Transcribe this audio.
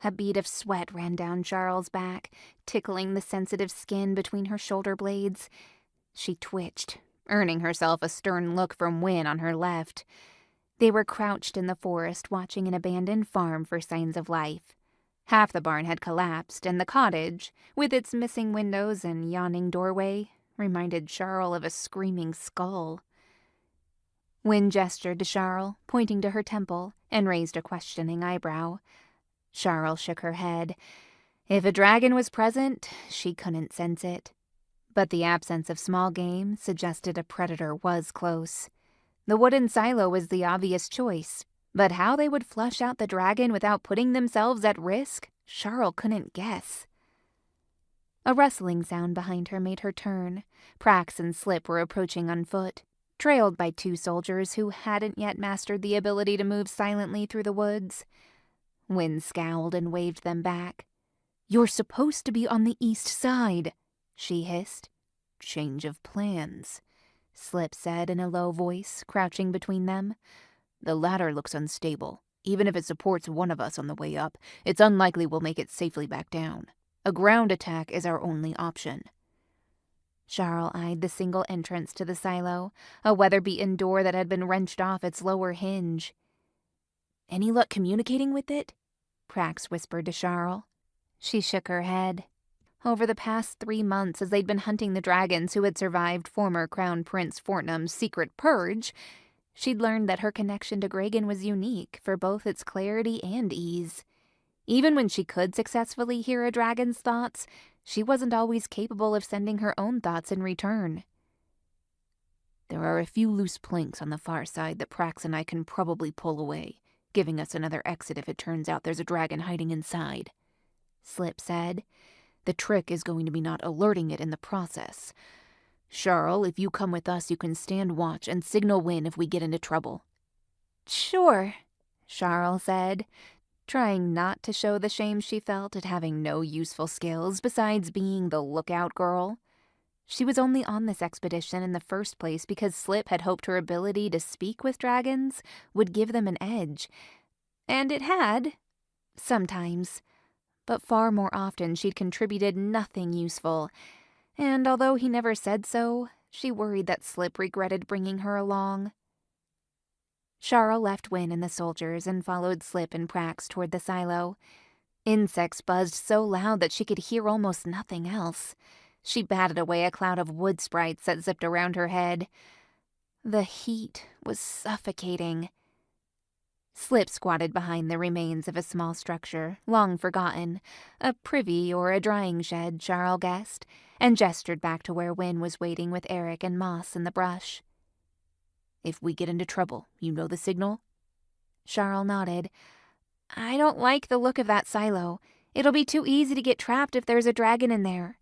A bead of sweat ran down Charl's back, tickling the sensitive skin between her shoulder blades. She twitched, earning herself a stern look from Wynne on her left. They were crouched in the forest watching an abandoned farm for signs of life. Half the barn had collapsed, and the cottage, with its missing windows and yawning doorway, reminded Charl of a screaming skull. Wynne gestured to Charl, pointing to her temple, and raised a questioning eyebrow. Charl shook her head. If a dragon was present, she couldn't sense it. But the absence of small game suggested a predator was close. The wooden silo was the obvious choice, but how they would flush out the dragon without putting themselves at risk, Charl couldn't guess. A rustling sound behind her made her turn. Prax and Slip were approaching on foot, trailed by 2 soldiers who hadn't yet mastered the ability to move silently through the woods. Wynne scowled and waved them back. "You're supposed to be on the east side," she hissed. "Change of plans," Slip said in a low voice, crouching between them. "The ladder looks unstable. Even if it supports one of us on the way up, it's unlikely we'll make it safely back down. A ground attack is our only option." Charl eyed the single entrance to the silo, a weather-beaten door that had been wrenched off its lower hinge. "Any luck communicating with it?" Prax whispered to Charl. She shook her head. Over the past 3 months, as they'd been hunting the dragons who had survived former Crown Prince Fortnum's secret purge, she'd learned that her connection to Gragan was unique for both its clarity and ease. Even when she could successfully hear a dragon's thoughts, she wasn't always capable of sending her own thoughts in return. "There are a few loose planks on the far side that Prax and I can probably pull away, giving us another exit if it turns out there's a dragon hiding inside," Slip said. "The trick is going to be not alerting it in the process. Charl, if you come with us, you can stand watch and signal Wynne if we get into trouble." "Sure," Charl said, trying not to show the shame she felt at having no useful skills besides being the lookout girl. She was only on this expedition in the first place because Slip had hoped her ability to speak with dragons would give them an edge. And it had. Sometimes. But far more often she'd contributed nothing useful, and although he never said so, she worried that Slip regretted bringing her along. Charl left Wynne and the soldiers and followed Slip and Prax toward the silo. Insects buzzed so loud that she could hear almost nothing else. She batted away a cloud of wood sprites that zipped around her head. The heat was suffocating. Slip squatted behind the remains of a small structure, long forgotten, a privy or a drying shed, Charl guessed, and gestured back to where Wynne was waiting with Eric and Moss in the brush. "If we get into trouble, you know the signal?" Charl nodded. "I don't like the look of that silo. It'll be too easy to get trapped if there's a dragon in there."